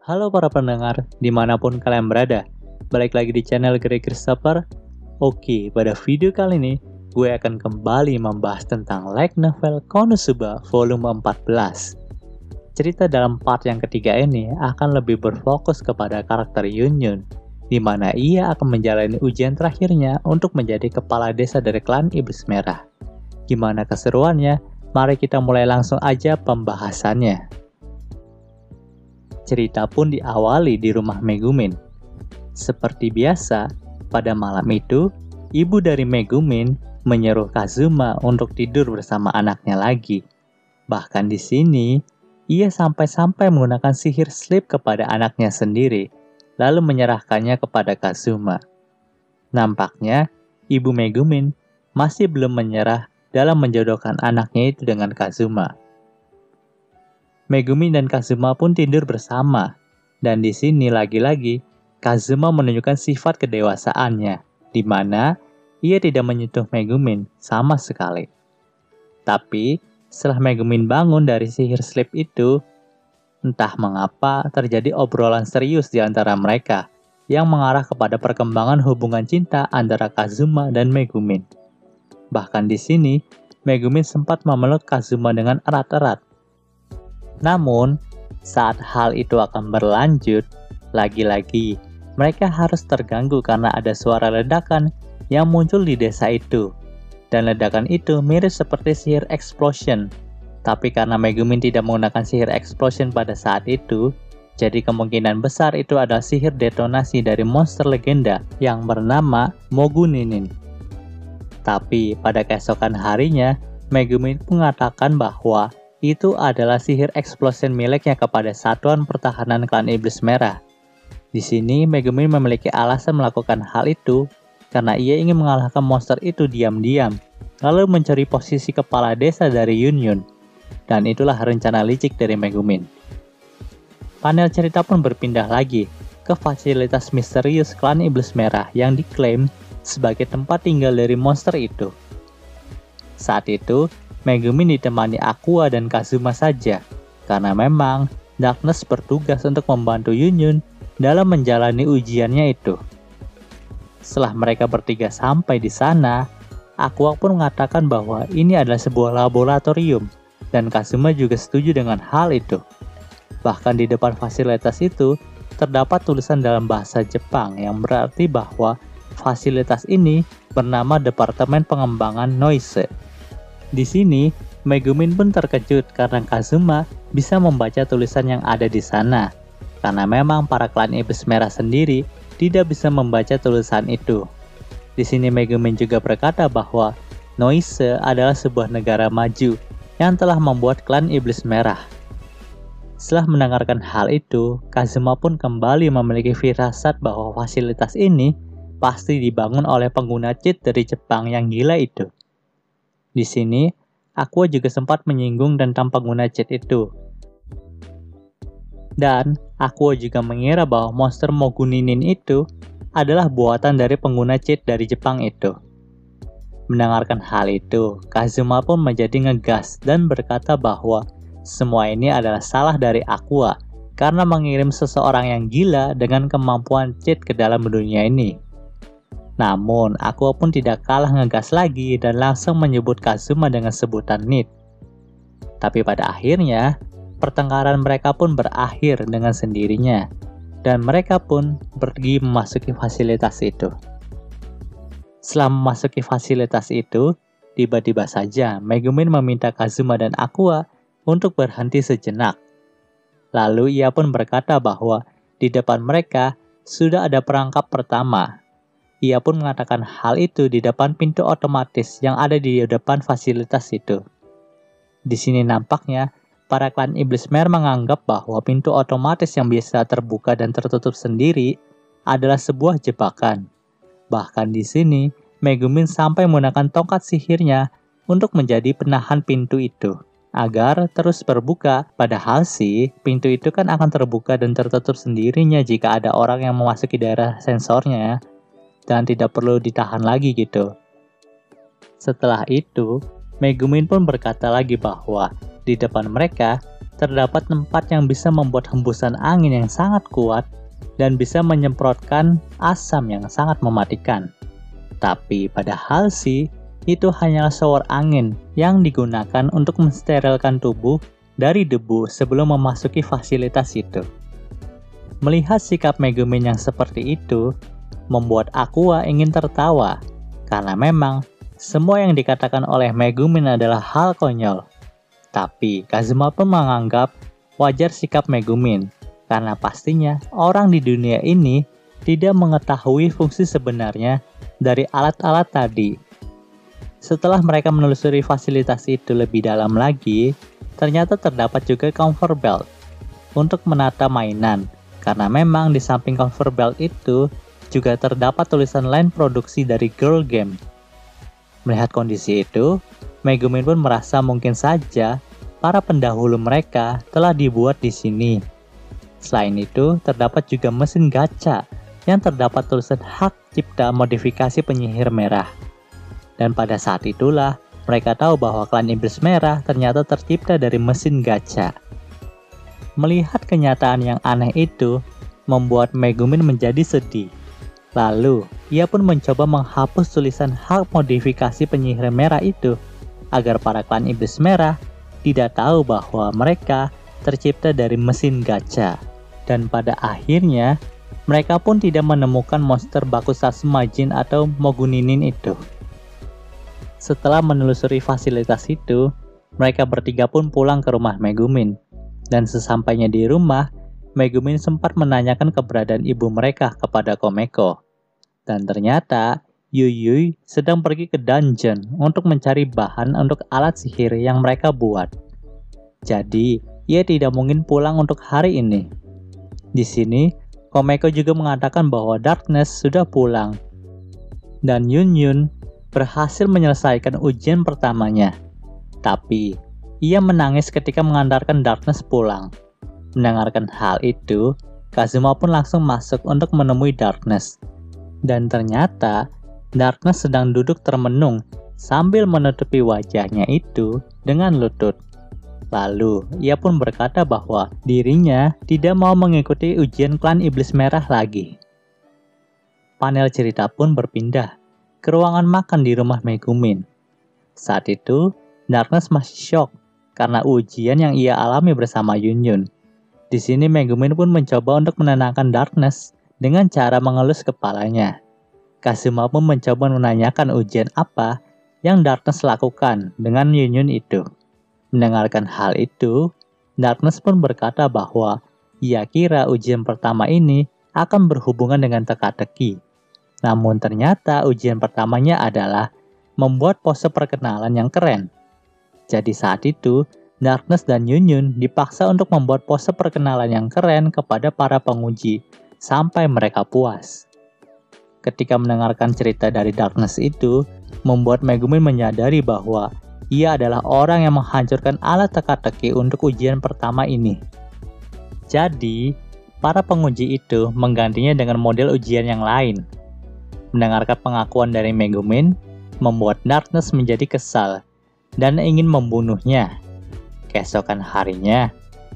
Halo para pendengar, dimanapun kalian berada. Balik lagi di channel Greg Christopher. Oke, pada video kali ini, gue akan kembali membahas tentang light novel Konosuba volume 14. Cerita dalam part yang ketiga ini akan lebih berfokus kepada karakter Yunyun, di mana ia akan menjalani ujian terakhirnya untuk menjadi kepala desa dari klan Iblis Merah. Gimana keseruannya? Mari kita mulai langsung aja pembahasannya. Cerita pun diawali di rumah Megumin. Seperti biasa, pada malam itu, ibu dari Megumin menyuruh Kazuma untuk tidur bersama anaknya lagi. Bahkan di sini, ia sampai-sampai menggunakan sihir sleep kepada anaknya sendiri, lalu menyerahkannya kepada Kazuma. Nampaknya, ibu Megumin masih belum menyerah dalam menjodohkan anaknya itu dengan Kazuma. Megumin dan Kazuma pun tidur bersama, dan di sini lagi-lagi Kazuma menunjukkan sifat kedewasaannya, di mana ia tidak menyentuh Megumin sama sekali. Tapi setelah Megumin bangun dari sihir sleep itu, entah mengapa terjadi obrolan serius di antara mereka yang mengarah kepada perkembangan hubungan cinta antara Kazuma dan Megumin. Bahkan di sini, Megumin sempat memeluk Kazuma dengan erat-erat. Namun, saat hal itu akan berlanjut, lagi-lagi mereka harus terganggu karena ada suara ledakan yang muncul di desa itu. Dan ledakan itu mirip seperti sihir explosion. Tapi karena Megumin tidak menggunakan sihir explosion pada saat itu, jadi kemungkinan besar itu adalah sihir detonasi dari monster legenda yang bernama Moguninin. Tapi pada keesokan harinya, Megumin mengatakan bahwa itu adalah sihir explosion miliknya kepada Satuan Pertahanan Klan Iblis Merah. Di sini, Megumin memiliki alasan melakukan hal itu karena ia ingin mengalahkan monster itu diam-diam, lalu mencuri posisi kepala desa dari Yunyun. Dan itulah rencana licik dari Megumin. Panel cerita pun berpindah lagi ke fasilitas misterius Klan Iblis Merah yang diklaim sebagai tempat tinggal dari monster itu. Saat itu, Megumin ditemani Aqua dan Kazuma saja, karena memang Darkness bertugas untuk membantu Yunyun dalam menjalani ujiannya itu. Setelah mereka bertiga sampai di sana, Aqua pun mengatakan bahwa ini adalah sebuah laboratorium, dan Kazuma juga setuju dengan hal itu. Bahkan di depan fasilitas itu, terdapat tulisan dalam bahasa Jepang yang berarti bahwa fasilitas ini bernama Departemen Pengembangan Noise. Di sini, Megumin pun terkejut karena Kazuma bisa membaca tulisan yang ada di sana. Karena memang para klan Iblis Merah sendiri tidak bisa membaca tulisan itu. Di sini Megumin juga berkata bahwa Noise adalah sebuah negara maju yang telah membuat klan Iblis Merah. Setelah mendengarkan hal itu, Kazuma pun kembali memiliki firasat bahwa fasilitas ini pasti dibangun oleh pengguna cheat dari Jepang yang gila itu. Di sini, Aqua juga sempat menyinggung tentang pengguna cheat itu. Dan Aqua juga mengira bahwa monster Moguninin itu adalah buatan dari pengguna cheat dari Jepang itu. Mendengarkan hal itu, Kazuma pun menjadi ngegas dan berkata bahwa semua ini adalah salah dari Aqua karena mengirim seseorang yang gila dengan kemampuan cheat ke dalam dunia ini. Namun, Aqua pun tidak kalah ngegas lagi dan langsung menyebut Kazuma dengan sebutan Nid. Tapi pada akhirnya, pertengkaran mereka pun berakhir dengan sendirinya, dan mereka pun pergi memasuki fasilitas itu. Setelah memasuki fasilitas itu, tiba-tiba saja Megumin meminta Kazuma dan Aqua untuk berhenti sejenak. Lalu ia pun berkata bahwa di depan mereka sudah ada perangkap pertama. Ia pun mengatakan hal itu di depan pintu otomatis yang ada di depan fasilitas itu. Di sini nampaknya, para klan Iblis Merah menganggap bahwa pintu otomatis yang biasa terbuka dan tertutup sendiri adalah sebuah jebakan. Bahkan di sini, Megumin sampai menggunakan tongkat sihirnya untuk menjadi penahan pintu itu, agar terus berbuka. Padahal sih, pintu itu kan akan terbuka dan tertutup sendirinya jika ada orang yang memasuki daerah sensornya, dan tidak perlu ditahan lagi gitu. Setelah itu, Megumin pun berkata lagi bahwa Di depan mereka, terdapat tempat yang bisa membuat hembusan angin yang sangat kuat dan bisa menyemprotkan asam yang sangat mematikan. Tapi padahal sih, itu hanyalah shower angin yang digunakan untuk mensterilkan tubuh dari debu sebelum memasuki fasilitas itu. Melihat sikap Megumin yang seperti itu, membuat Aqua ingin tertawa, karena memang semua yang dikatakan oleh Megumin adalah hal konyol. Tapi Kazuma pun menganggap wajar sikap Megumin, karena pastinya orang di dunia ini tidak mengetahui fungsi sebenarnya dari alat-alat tadi. Setelah mereka menelusuri fasilitas itu lebih dalam lagi, ternyata terdapat juga conveyor belt untuk menata mainan, karena memang di samping conveyor belt itu juga terdapat tulisan line produksi dari Girl Game. Melihat kondisi itu, Megumin pun merasa mungkin saja para pendahulu mereka telah dibuat di sini. Selain itu, terdapat juga mesin gacha yang terdapat tulisan hak cipta modifikasi penyihir merah. Dan pada saat itulah, mereka tahu bahwa klan Iblis Merah ternyata tercipta dari mesin gacha. Melihat kenyataan yang aneh itu, membuat Megumin menjadi sedih. Lalu, ia pun mencoba menghapus tulisan hak modifikasi penyihir merah itu, agar para klan Iblis Merah tidak tahu bahwa mereka tercipta dari mesin gacha. Dan pada akhirnya, mereka pun tidak menemukan monster Bakusatsu Majin atau Moguninin itu. Setelah menelusuri fasilitas itu, mereka bertiga pun pulang ke rumah Megumin. Dan sesampainya di rumah, Megumin sempat menanyakan keberadaan ibu mereka kepada Komeko. Dan ternyata, Yui sedang pergi ke dungeon untuk mencari bahan untuk alat sihir yang mereka buat. Jadi, ia tidak mungkin pulang untuk hari ini. Di sini, Komeko juga mengatakan bahwa Darkness sudah pulang. Dan Yun berhasil menyelesaikan ujian pertamanya. Tapi, ia menangis ketika mengantarkan Darkness pulang. Mendengarkan hal itu, Kazuma pun langsung masuk untuk menemui Darkness. Dan ternyata, Darkness sedang duduk termenung sambil menutupi wajahnya itu dengan lutut. Lalu, ia pun berkata bahwa dirinya tidak mau mengikuti ujian klan Iblis Merah lagi. Panel cerita pun berpindah ke ruangan makan di rumah Megumin. Saat itu, Darkness masih syok karena ujian yang ia alami bersama Yun. Di sini Megumin pun mencoba untuk menenangkan Darkness dengan cara mengelus kepalanya. Kazuma pun mencoba menanyakan ujian apa yang Darkness lakukan dengan Yun itu. Mendengarkan hal itu, Darkness pun berkata bahwa ia kira ujian pertama ini akan berhubungan dengan teka-teki. Namun ternyata ujian pertamanya adalah membuat pose perkenalan yang keren. Jadi saat itu, Darkness dan Yun dipaksa untuk membuat pose perkenalan yang keren kepada para penguji sampai mereka puas. Ketika mendengarkan cerita dari Darkness itu, membuat Megumin menyadari bahwa ia adalah orang yang menghancurkan alat teka-teki untuk ujian pertama ini. Jadi, para penguji itu menggantinya dengan model ujian yang lain. Mendengarkan pengakuan dari Megumin, membuat Darkness menjadi kesal dan ingin membunuhnya. Keesokan harinya,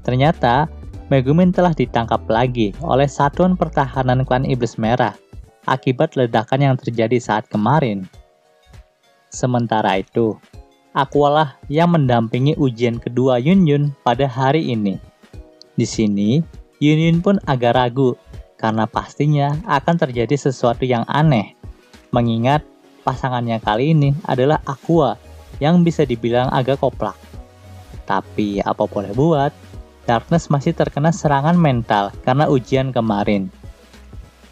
ternyata Megumin telah ditangkap lagi oleh Satuan Pertahanan Klan Iblis Merah akibat ledakan yang terjadi saat kemarin. Sementara itu, Aqua lah yang mendampingi ujian kedua Yun pada hari ini. Di sini, Yun pun agak ragu karena pastinya akan terjadi sesuatu yang aneh, mengingat pasangannya kali ini adalah Aqua yang bisa dibilang agak koplak. Tapi apa boleh buat, Darkness masih terkena serangan mental karena ujian kemarin.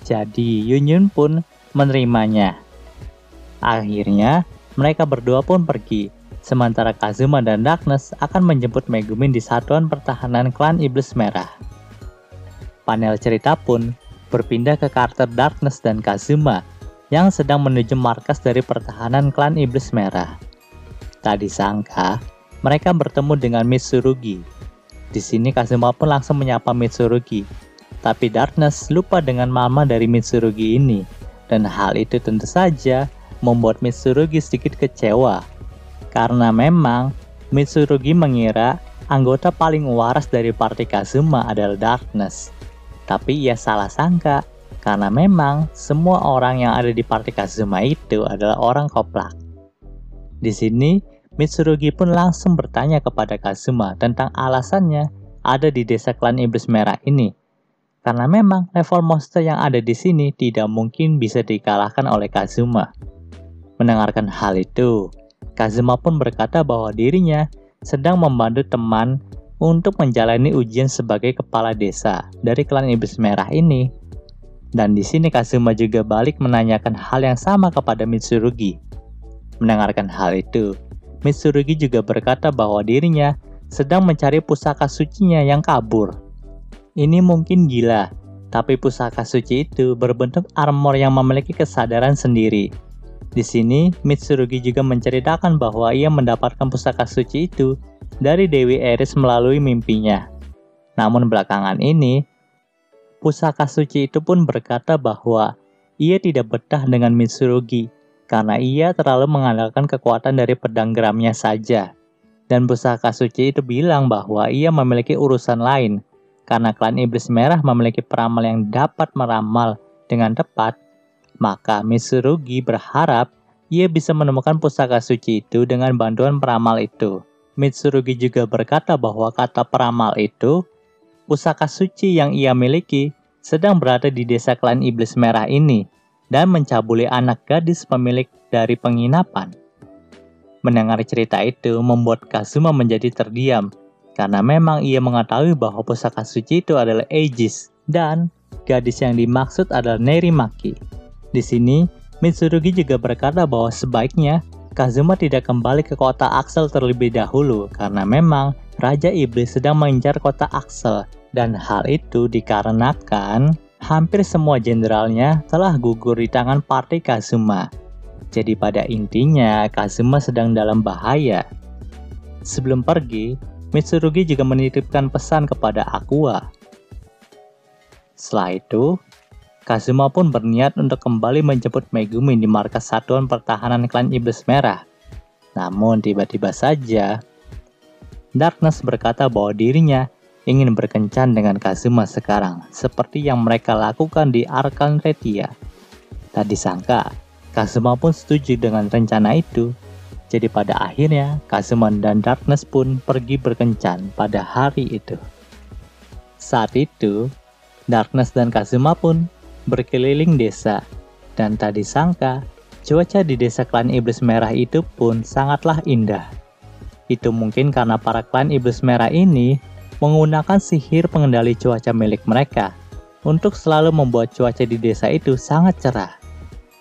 Jadi Yun pun menerimanya. Akhirnya, mereka berdua pun pergi, sementara Kazuma dan Darkness akan menjemput Megumin di Satuan Pertahanan Klan Iblis Merah. Panel cerita pun berpindah ke karakter Darkness dan Kazuma yang sedang menuju markas dari pertahanan Klan Iblis Merah. Tak disangka, mereka bertemu dengan Mitsurugi. Di sini Kazuma pun langsung menyapa Mitsurugi. Tapi Darkness lupa dengan mama dari Mitsurugi ini, dan hal itu tentu saja membuat Mitsurugi sedikit kecewa. Karena memang Mitsurugi mengira anggota paling waras dari party Kazuma adalah Darkness. Tapi ia salah sangka, karena memang semua orang yang ada di party Kazuma itu adalah orang koplak. Di sini, Mitsurugi pun langsung bertanya kepada Kazuma tentang alasannya ada di desa klan iblis merah ini. Karena memang level monster yang ada di sini tidak mungkin bisa dikalahkan oleh Kazuma. Mendengarkan hal itu, Kazuma pun berkata bahwa dirinya sedang membantu teman untuk menjalani ujian sebagai kepala desa dari klan iblis merah ini. Dan di sini Kazuma juga balik menanyakan hal yang sama kepada Mitsurugi. Mendengarkan hal itu, Mitsurugi juga berkata bahwa dirinya sedang mencari pusaka sucinya yang kabur. Ini mungkin gila, tapi pusaka suci itu berbentuk armor yang memiliki kesadaran sendiri. Di sini, Mitsurugi juga menceritakan bahwa ia mendapatkan pusaka suci itu dari Dewi Eris melalui mimpinya. Namun belakangan ini, pusaka suci itu pun berkata bahwa ia tidak betah dengan Mitsurugi karena ia terlalu mengandalkan kekuatan dari pedang geramnya saja. Dan pusaka suci itu bilang bahwa ia memiliki urusan lain karena klan iblis merah memiliki peramal yang dapat meramal dengan tepat. Maka Mitsurugi berharap ia bisa menemukan pusaka suci itu dengan bantuan peramal itu. Mitsurugi juga berkata bahwa kata peramal itu, pusaka suci yang ia miliki sedang berada di desa klan iblis merah ini dan mencabuli anak gadis pemilik dari penginapan. Mendengar cerita itu membuat Kazuma menjadi terdiam karena memang ia mengetahui bahwa pusaka suci itu adalah Aegis dan gadis yang dimaksud adalah Nerimaki. Di sini, Mitsurugi juga berkata bahwa sebaiknya Kazuma tidak kembali ke kota Axel terlebih dahulu karena memang Raja Iblis sedang mengejar kota Axel dan hal itu dikarenakan hampir semua jenderalnya telah gugur di tangan partai Kazuma. Jadi pada intinya Kazuma sedang dalam bahaya. Sebelum pergi, Mitsurugi juga menitipkan pesan kepada Aqua. Setelah itu, Kazuma pun berniat untuk kembali menjemput Megumin di markas Satuan Pertahanan Klan Iblis Merah. Namun tiba-tiba saja, Darkness berkata bahwa dirinya ingin berkencan dengan Kazuma sekarang, seperti yang mereka lakukan di Arkan Retia. Tak disangka, Kazuma pun setuju dengan rencana itu. Jadi pada akhirnya, Kazuma dan Darkness pun pergi berkencan pada hari itu. Saat itu, Darkness dan Kazuma pun berkeliling desa, dan tak disangka cuaca di desa klan iblis merah itu pun sangatlah indah. Itu mungkin karena para klan iblis merah ini menggunakan sihir pengendali cuaca milik mereka untuk selalu membuat cuaca di desa itu sangat cerah.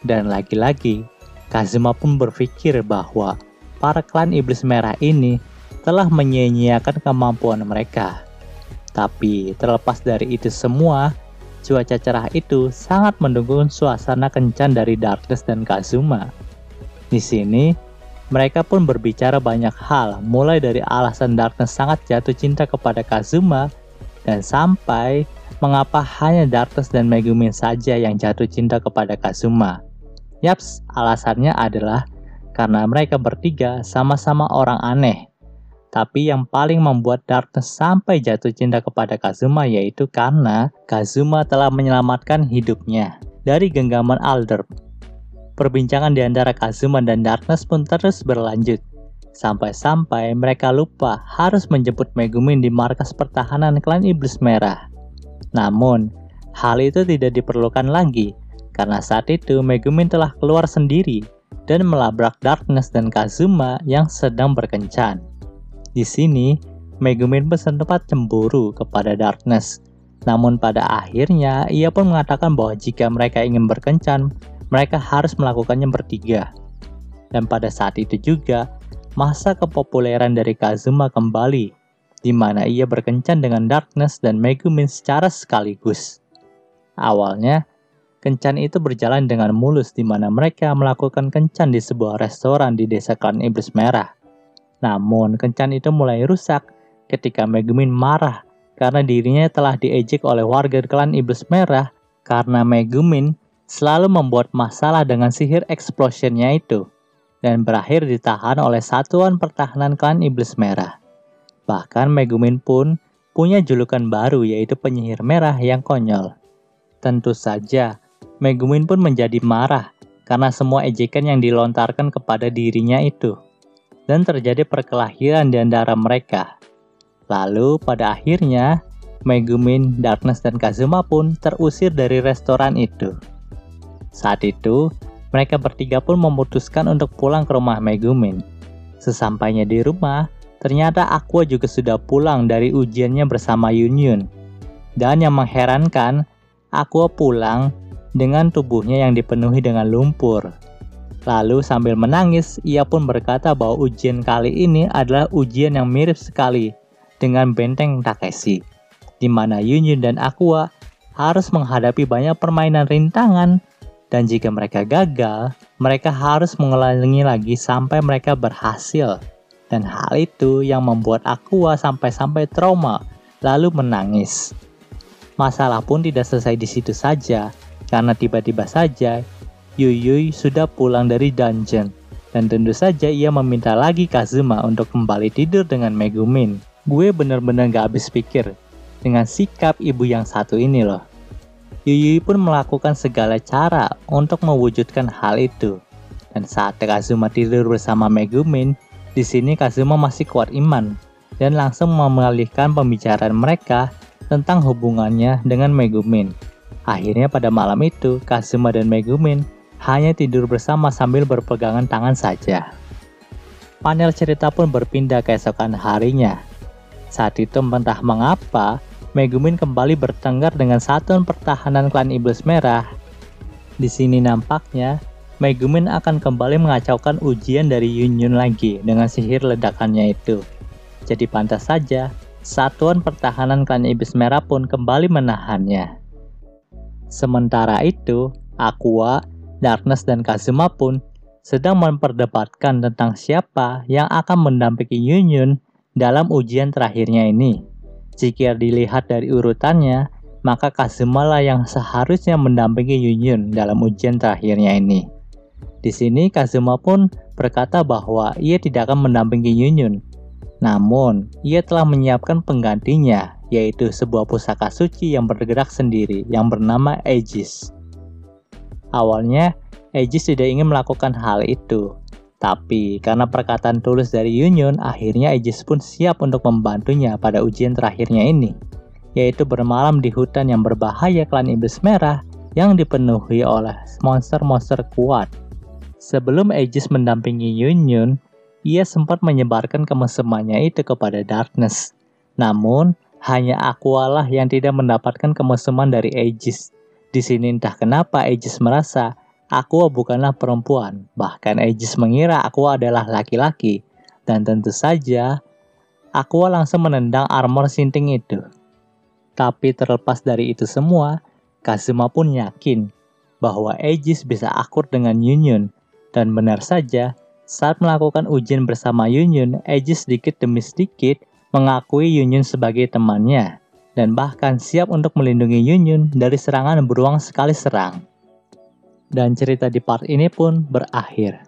Dan lagi-lagi, Kazuma pun berpikir bahwa para klan iblis merah ini telah menyia-nyiakan kemampuan mereka. Tapi terlepas dari itu semua, cuaca cerah itu sangat mendukung suasana kencan dari Darkness dan Kazuma. Di sini, mereka pun berbicara banyak hal, mulai dari alasan Darkness sangat jatuh cinta kepada Kazuma, dan sampai mengapa hanya Darkness dan Megumin saja yang jatuh cinta kepada Kazuma. Yaps, alasannya adalah karena mereka bertiga sama-sama orang aneh. Tapi yang paling membuat Darkness sampai jatuh cinta kepada Kazuma yaitu karena Kazuma telah menyelamatkan hidupnya dari genggaman Alderp. Perbincangan di antara Kazuma dan Darkness pun terus berlanjut, sampai-sampai mereka lupa harus menjemput Megumin di markas pertahanan klan Iblis Merah. Namun, hal itu tidak diperlukan lagi, karena saat itu Megumin telah keluar sendiri dan melabrak Darkness dan Kazuma yang sedang berkencan. Di sini, Megumin pun sempat cemburu kepada Darkness. Namun pada akhirnya, ia pun mengatakan bahwa jika mereka ingin berkencan, mereka harus melakukannya bertiga. Dan pada saat itu juga, masa kepopuleran dari Kazuma kembali, di mana ia berkencan dengan Darkness dan Megumin secara sekaligus. Awalnya, kencan itu berjalan dengan mulus di mana mereka melakukan kencan di sebuah restoran di desa klan Iblis Merah. Namun, kencan itu mulai rusak ketika Megumin marah karena dirinya telah diejek oleh warga klan Iblis Merah karena Megumin selalu membuat masalah dengan sihir explosion-nya itu. dan berakhir ditahan oleh satuan pertahanan klan Iblis Merah. Bahkan Megumin pun punya julukan baru, yaitu penyihir merah yang konyol. Tentu saja, Megumin pun menjadi marah karena semua ejekan yang dilontarkan kepada dirinya itu. Dan terjadi perkelahian di antara mereka. Lalu pada akhirnya, Megumin, Darkness, dan Kazuma pun terusir dari restoran itu. Saat itu, mereka bertiga pun memutuskan untuk pulang ke rumah Megumin. Sesampainya di rumah, ternyata Aqua juga sudah pulang dari ujiannya bersama Yunyun. Dan yang mengherankan, Aqua pulang dengan tubuhnya yang dipenuhi dengan lumpur. Lalu sambil menangis, ia pun berkata bahwa ujian kali ini adalah ujian yang mirip sekali dengan benteng Takeshi, di mana Yunyun dan Aqua harus menghadapi banyak permainan rintangan, dan jika mereka gagal, mereka harus mengulangi lagi sampai mereka berhasil. Dan hal itu yang membuat Aqua sampai-sampai trauma, lalu menangis. Masalah pun tidak selesai di situ saja, karena tiba-tiba saja Yuyui sudah pulang dari dungeon, dan tentu saja ia meminta lagi Kazuma untuk kembali tidur dengan Megumin. Gue bener-bener gak habis pikir dengan sikap ibu yang satu ini loh. Yuyui pun melakukan segala cara untuk mewujudkan hal itu. Dan saat Kazuma tidur bersama Megumin, di sini Kazuma masih kuat iman dan langsung mengalihkan pembicaraan mereka tentang hubungannya dengan Megumin. Akhirnya pada malam itu, Kazuma dan Megumin hanya tidur bersama sambil berpegangan tangan saja. Panel cerita pun berpindah keesokan harinya. Saat itu entah mengapa, Megumin kembali bertengkar dengan satuan pertahanan klan Iblis Merah. Di sini nampaknya, Megumin akan kembali mengacaukan ujian dari Yunyun lagi dengan sihir ledakannya itu. Jadi pantas saja, satuan pertahanan klan Iblis Merah pun kembali menahannya. Sementara itu, Aqua, Darkness, dan Kazuma pun sedang memperdebatkan tentang siapa yang akan mendampingi Yunyun dalam ujian terakhirnya ini. Jika dilihat dari urutannya, maka Kazuma lah yang seharusnya mendampingi Yunyun dalam ujian terakhirnya ini. Di sini Kazuma pun berkata bahwa ia tidak akan mendampingi Yunyun. Namun, ia telah menyiapkan penggantinya, yaitu sebuah pusaka suci yang bergerak sendiri yang bernama Aegis. Awalnya, Aegis tidak ingin melakukan hal itu. Tapi, karena perkataan tulus dari Yunyun, akhirnya Aegis pun siap untuk membantunya pada ujian terakhirnya ini, yaitu bermalam di hutan yang berbahaya klan Iblis Merah yang dipenuhi oleh monster-monster kuat. Sebelum Aegis mendampingi Yunyun, ia sempat menyebarkan kemesemannya itu kepada Darkness. Namun, hanya Aqua lah yang tidak mendapatkan kemeseman dari Aegis. Di sini entah kenapa Aegis merasa Aqua bukanlah perempuan, bahkan Aegis mengira Aqua adalah laki-laki, dan tentu saja Aqua langsung menendang armor sinting itu. Tapi terlepas dari itu semua, Kazuma pun yakin bahwa Aegis bisa akur dengan Yunyun, dan benar saja saat melakukan ujian bersama Yunyun, Aegis sedikit demi sedikit mengakui Yunyun sebagai temannya, dan bahkan siap untuk melindungi Yunyun dari serangan beruang sekali serang. Dan cerita di part ini pun berakhir.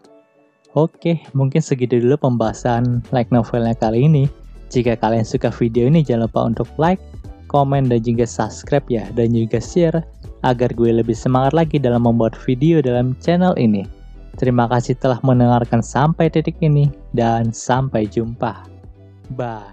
Oke, mungkin segitu dulu pembahasan light novelnya kali ini. Jika kalian suka video ini, jangan lupa untuk like, komen, dan juga subscribe ya. Dan juga share, agar gue lebih semangat lagi dalam membuat video dalam channel ini. Terima kasih telah mendengarkan sampai titik ini, dan sampai jumpa. Bye.